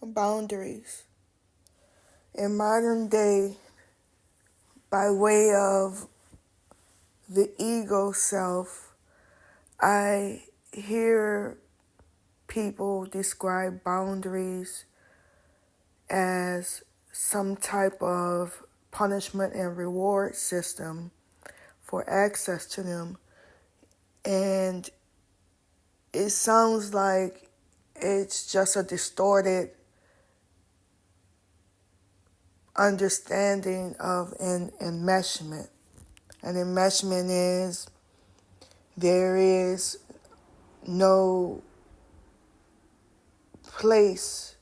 Boundaries. In modern day, by way of the ego self, I hear people describe boundaries as some type of punishment and reward system for access to them. And it sounds like it's just a distorted understanding of an enmeshment. An enmeshment is there is no place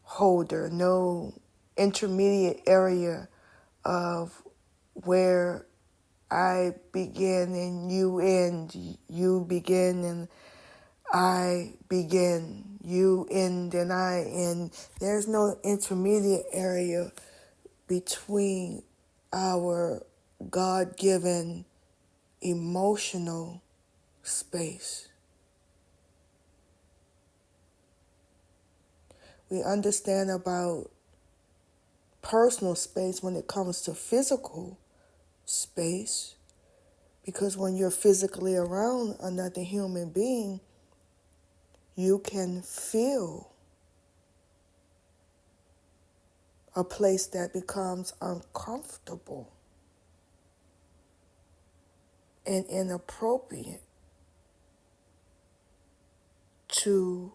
holder, no intermediate area of where I begin and you end, you begin and I begin, you end and I end. There's no intermediate area between our God-given emotional space. We understand about personal space when it comes to physical space, because when you're physically around another human being, you can feel a place that becomes uncomfortable and inappropriate to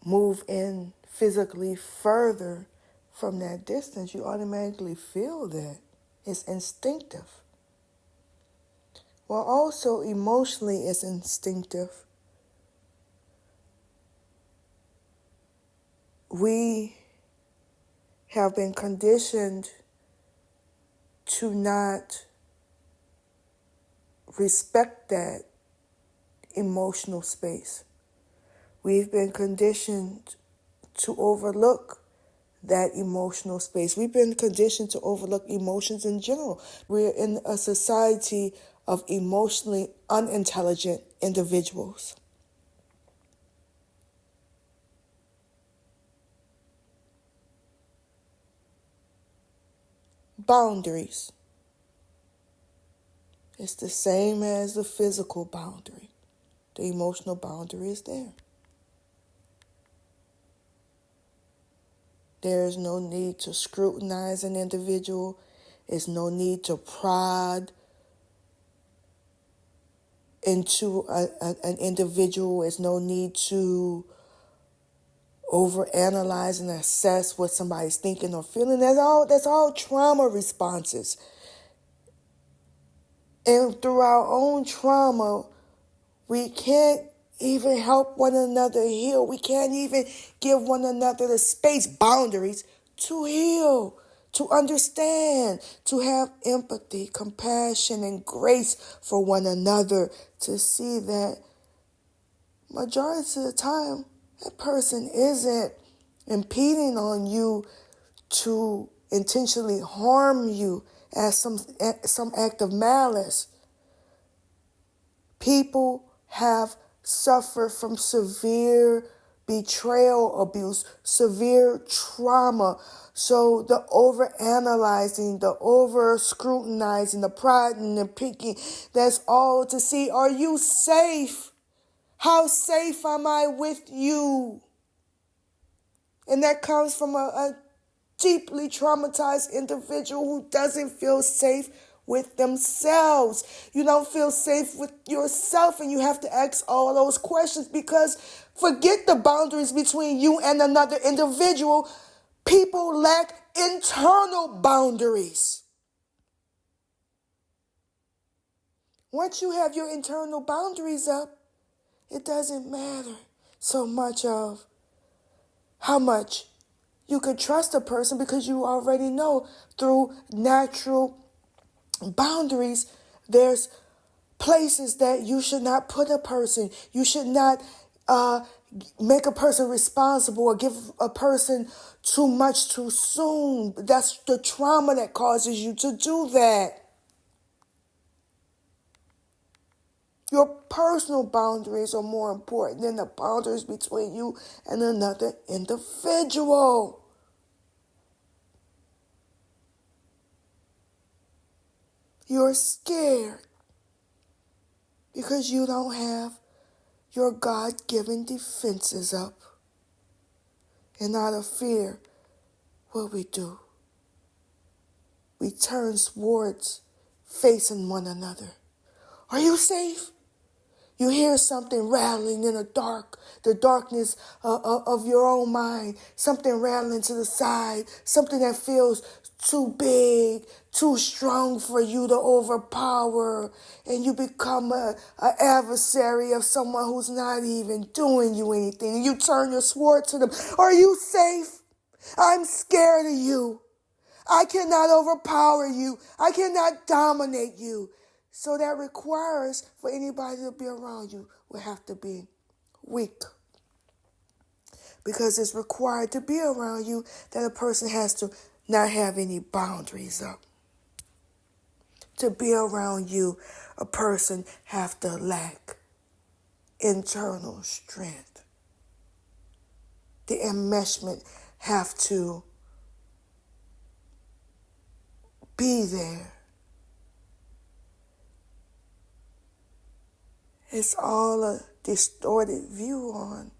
move in physically further from that distance. You automatically feel that. It's instinctive. Well, also emotionally it's instinctive. We have been conditioned to not respect that emotional space. We've been conditioned to overlook that emotional space. We've been conditioned to overlook emotions in general. We're in a society of emotionally unintelligent individuals. Boundaries. It's the same as the physical boundary. The emotional boundary is there. There is no need to scrutinize an individual. There's no need to prod into an individual. There's no need to overanalyze and assess what somebody's thinking or feeling. That's all trauma responses. And through our own trauma, we can't even help one another heal. We can't even give one another the space, boundaries, to heal, to understand, to have empathy, compassion, and grace for one another, to see that majority of the time, that person isn't impeding on you to intentionally harm you as some act of malice. People have suffered from severe betrayal abuse, severe trauma. So the over-analyzing, the over-scrutinizing, the prodding and picking, that's all to see, are you safe? How safe am I with you? And that comes from a deeply traumatized individual who doesn't feel safe with themselves. You don't feel safe with yourself, and you have to ask all those questions, because forget the boundaries between you and another individual. People lack internal boundaries. Once you have your internal boundaries up, it doesn't matter so much of how much you could trust a person, because you already know through natural boundaries, there's places that you should not put a person. You should not make a person responsible or give a person too much too soon. That's the trauma that causes you to do that. Your personal boundaries are more important than the boundaries between you and another individual. You're scared because you don't have your God-given defenses up. And out of fear, what we do, we turn towards facing one another. Are you safe? You hear something rattling in the darkness of your own mind, something rattling to the side, something that feels too big, too strong for you to overpower, and you become an adversary of someone who's not even doing you anything. You turn your sword to them. Are you safe? I'm scared of you. I cannot overpower you. I cannot dominate you. So that requires for anybody to be around you will have to be weak. Because it's required to be around you that a person has to not have any boundaries up. To be around you, a person have to lack internal strength. The enmeshment have to be there. It's all a distorted view on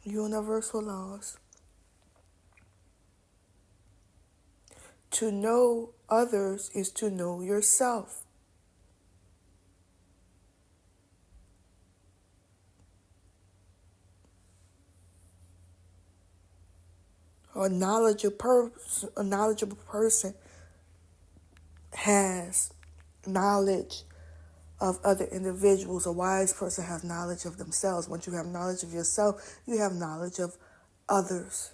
universal laws. To know others is to know yourself. A knowledgeable person has knowledge of other individuals. A wise person has knowledge of themselves. Once you have knowledge of yourself, you have knowledge of others.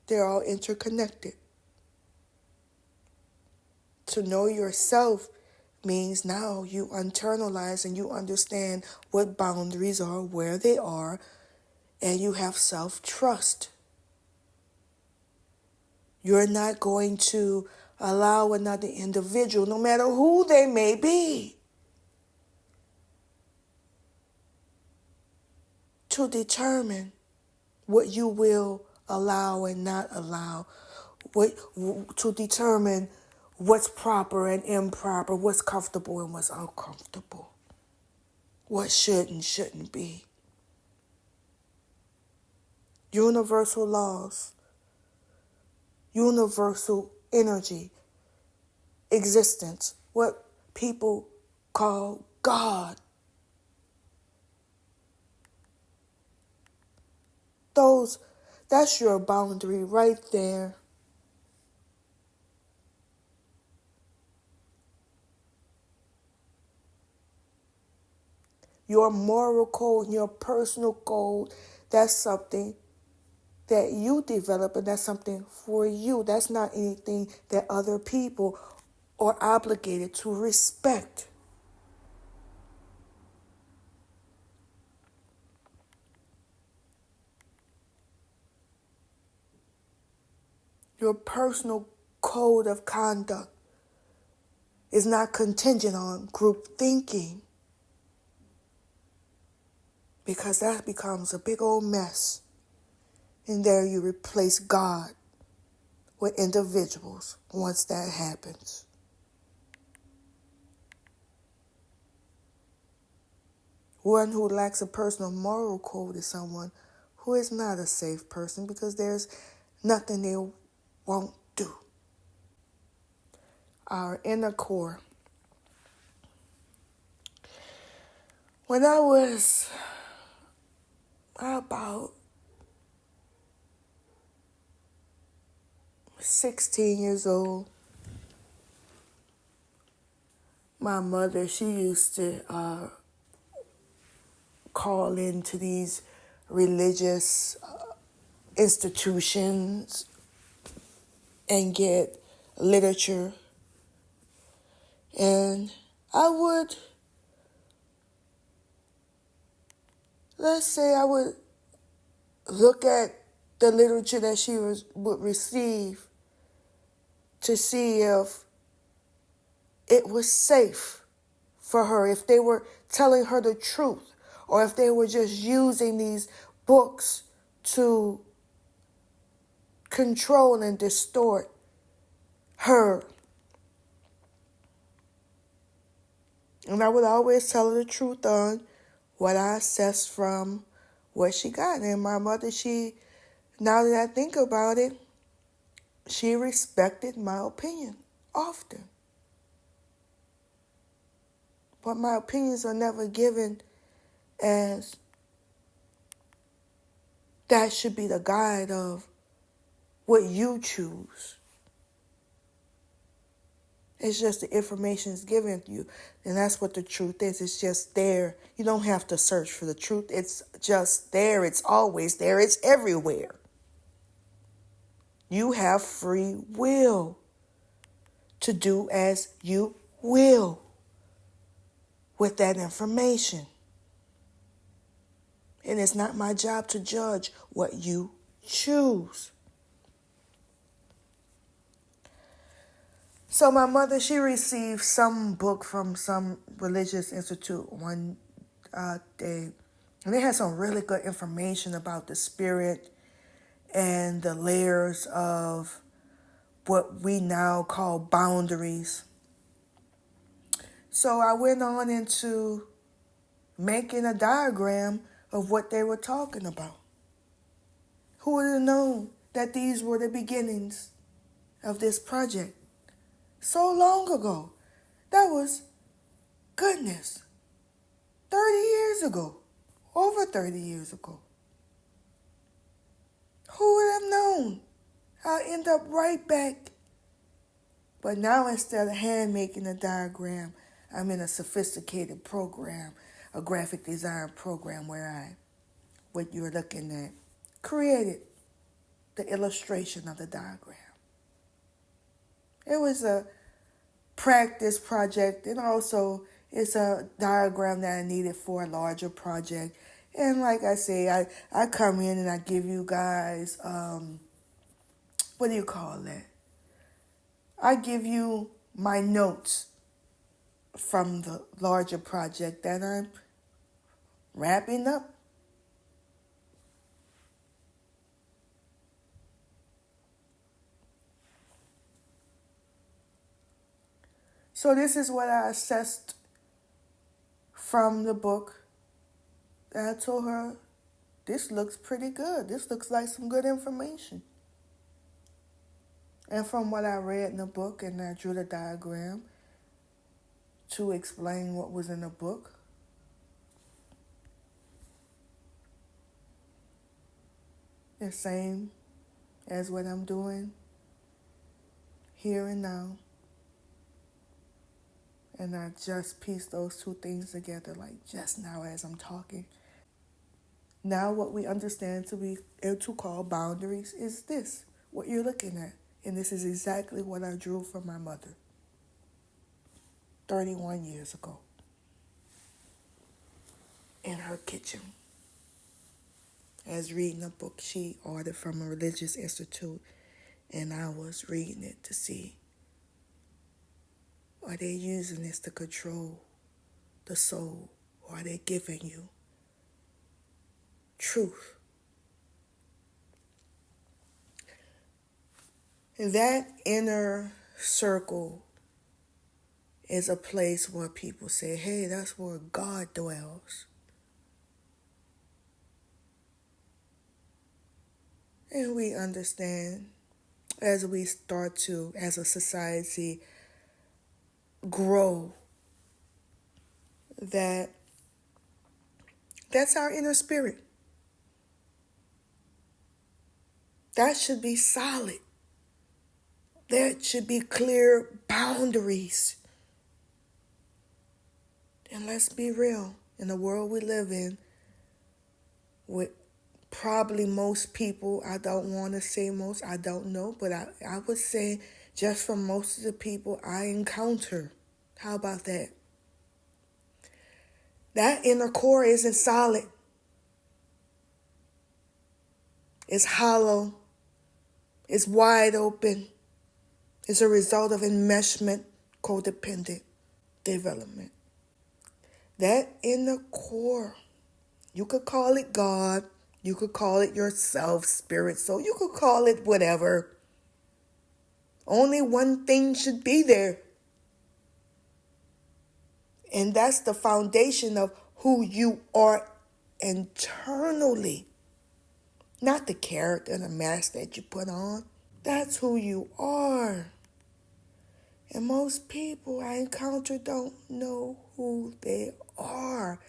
They're all interconnected. To know yourself means now you internalize and you understand what boundaries are, where they are, and you have self-trust. You're not going to allow another individual, no matter who they may be, to determine what you will allow and not allow, to determine what's proper and improper, what's comfortable and what's uncomfortable, what should and shouldn't be. Universal laws, universal energy, existence, what people call God. That's your boundary right there. Your moral code, your personal code, that's something that you develop, and that's something for you. That's not anything that other people are obligated to respect. Your personal code of conduct is not contingent on group thinking, because that becomes a big old mess. And there you replace God with individuals once that happens. One who lacks a personal moral code is someone who is not a safe person, because there's nothing they won't do. Our inner core. When I was about 16 years old, my mother, she used to call into these religious institutions and get literature. And I would, let's say I would look at the literature that she would receive to see if it was safe for her, if they were telling her the truth, or if they were just using these books to control and distort her. And I would always tell her the truth on what I assessed from what she got. And my mother, now that I think about it, she respected my opinion often. But my opinions are never given as that should be the guide of what you choose. It's just the information is given to you. And that's what the truth is. It's just there. You don't have to search for the truth. It's just there. It's always there. It's everywhere. You have free will to do as you will with that information. And it's not my job to judge what you choose. So my mother, she received some book from some religious institute one day. And they had some really good information about the spirit and the layers of what we now call boundaries. So I went on into making a diagram of what they were talking about. Who would have known that these were the beginnings of this project? So long ago. That was, goodness, 30 years ago. Over 30 years ago. Who would have known? I'll end up right back. But now instead of hand making a diagram, I'm in a sophisticated program, a graphic design program where what you're looking at, created the illustration of the diagram. It was a practice project, and also it's a diagram that I needed for a larger project. And like I say, I come in and I give you guys, what do you call that? I give you my notes from the larger project that I'm wrapping up. So this is what I assessed from the book. And I told her, this looks pretty good. This looks like some good information. And from what I read in the book, and I drew the diagram to explain what was in the book. The same as what I'm doing here and now. And I just pieced those two things together like just now as I'm talking. Now what we understand to call boundaries is this, what you're looking at. And this is exactly what I drew from my mother 31 years ago in her kitchen. I was reading a book she ordered from a religious institute, and I was reading it to see, are they using this to control the soul, or are they giving you truth? And that inner circle is a place where people say, hey, that's where God dwells. And we understand as we start to, as a society, grow, that that's our inner spirit. That should be solid. There should be clear boundaries. And let's be real, in the world we live in, with probably most people, I don't want to say most, I don't know, but I would say just from most of the people I encounter, how about that? That inner core isn't solid. It's hollow. It's wide open. It's a result of enmeshment, codependent development. That inner core, you could call it God, you could call it yourself, spirit, soul, you could call it whatever. Only one thing should be there. And that's the foundation of who you are internally. Not the character and the mask that you put on. That's who you are. And most people I encounter don't know who they are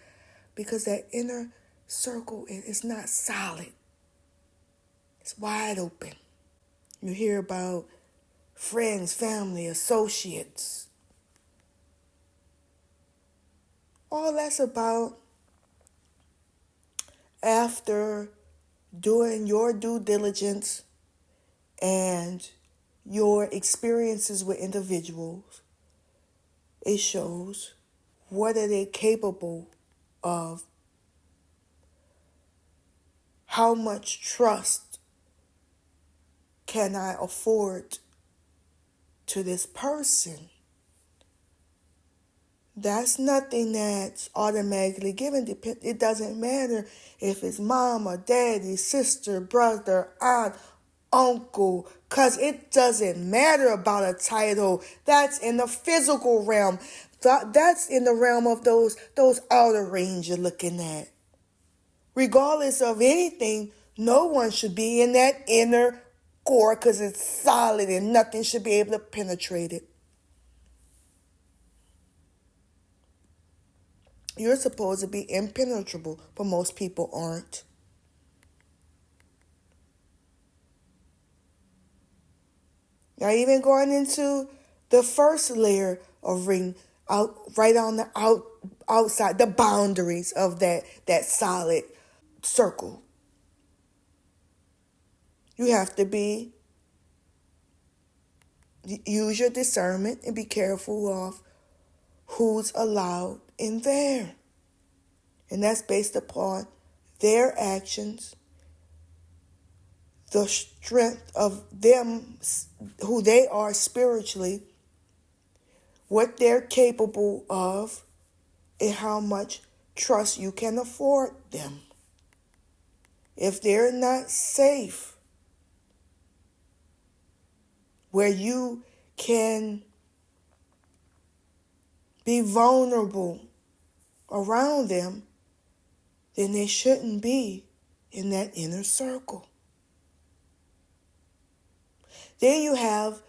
because that inner circle is not solid. It's wide open. You hear about friends, family, associates. All that's about after doing your due diligence and your experiences with individuals, it shows what are they capable of, how much trust can I afford to this person. That's nothing that's automatically given. It doesn't matter if it's mama, daddy, sister, brother, aunt, uncle, because it doesn't matter about a title. That's in the physical realm. That's in the realm of those outer range you're looking at. Regardless of anything, no one should be in that inner core because it's solid and nothing should be able to penetrate it. You're supposed to be impenetrable, but most people aren't. Now, even going into the first layer of ring, right on the outside, the boundaries of that solid circle, you have to use your discernment and be careful of who's allowed in there. And that's based upon their actions, the strength of them, who they are spiritually, what they're capable of, and how much trust you can afford them. If they're not safe, where you can be vulnerable around them, then they shouldn't be in that inner circle. Then you have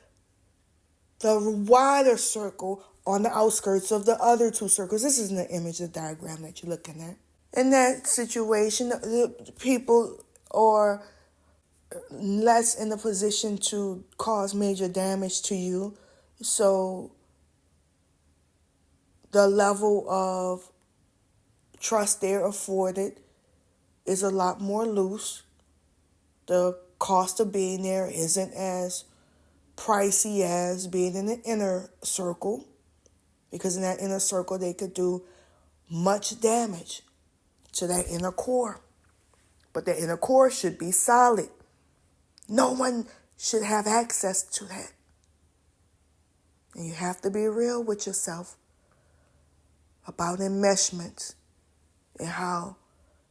the wider circle on the outskirts of the other two circles. This isn't the image, the diagram that you're looking at. In that situation, the people are less in a position to cause major damage to you. So the level of trust they're afforded is a lot more loose. The cost of being there isn't as pricey as being in the inner circle, because in that inner circle they could do much damage to that inner core. But the inner core should be solid. No one should have access to that. And you have to be real with yourself about enmeshment and how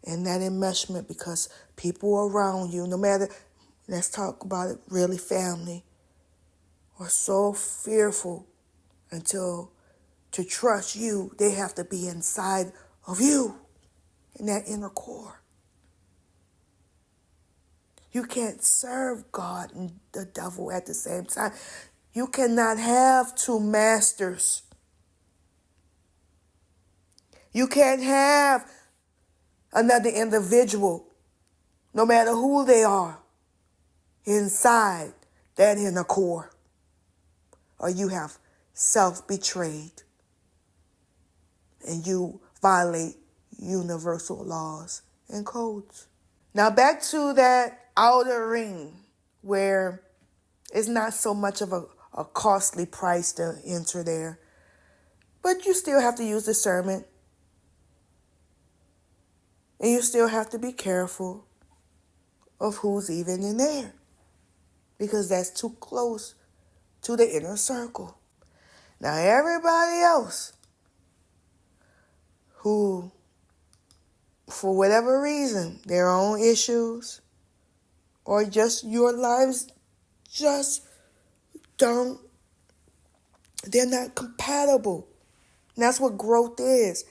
in that enmeshment, because people around you, no matter, let's talk about it, really family, are so fearful until to trust you, they have to be inside of you in that inner core. You can't serve God and the devil at the same time. You cannot have two masters. You can't have another individual, no matter who they are, inside that inner core. Or you have self-betrayed and you violate universal laws and codes. Now back to that outer ring where it's not so much of a costly price to enter there, but you still have to use discernment and you still have to be careful of who's even in there, because that's too close to the inner circle. Now, everybody else who, for whatever reason, their own issues, or just your lives just don't, they're not compatible. And that's what growth is.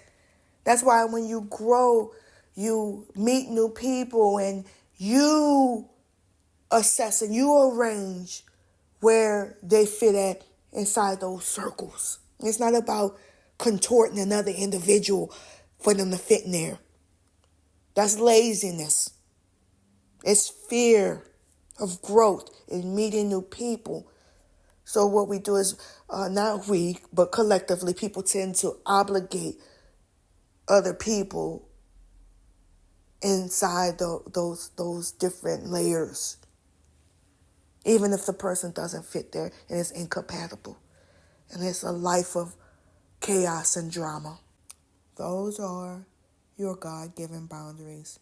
That's why when you grow, you meet new people and you assess and you arrange where they fit at inside those circles. It's not about contorting another individual for them to fit in there. That's laziness. It's fear of growth and meeting new people. So what we do is, not we, but collectively, people tend to obligate other people inside those different layers, even if the person doesn't fit there and is incompatible. And it's a life of chaos and drama. Those are your God-given boundaries.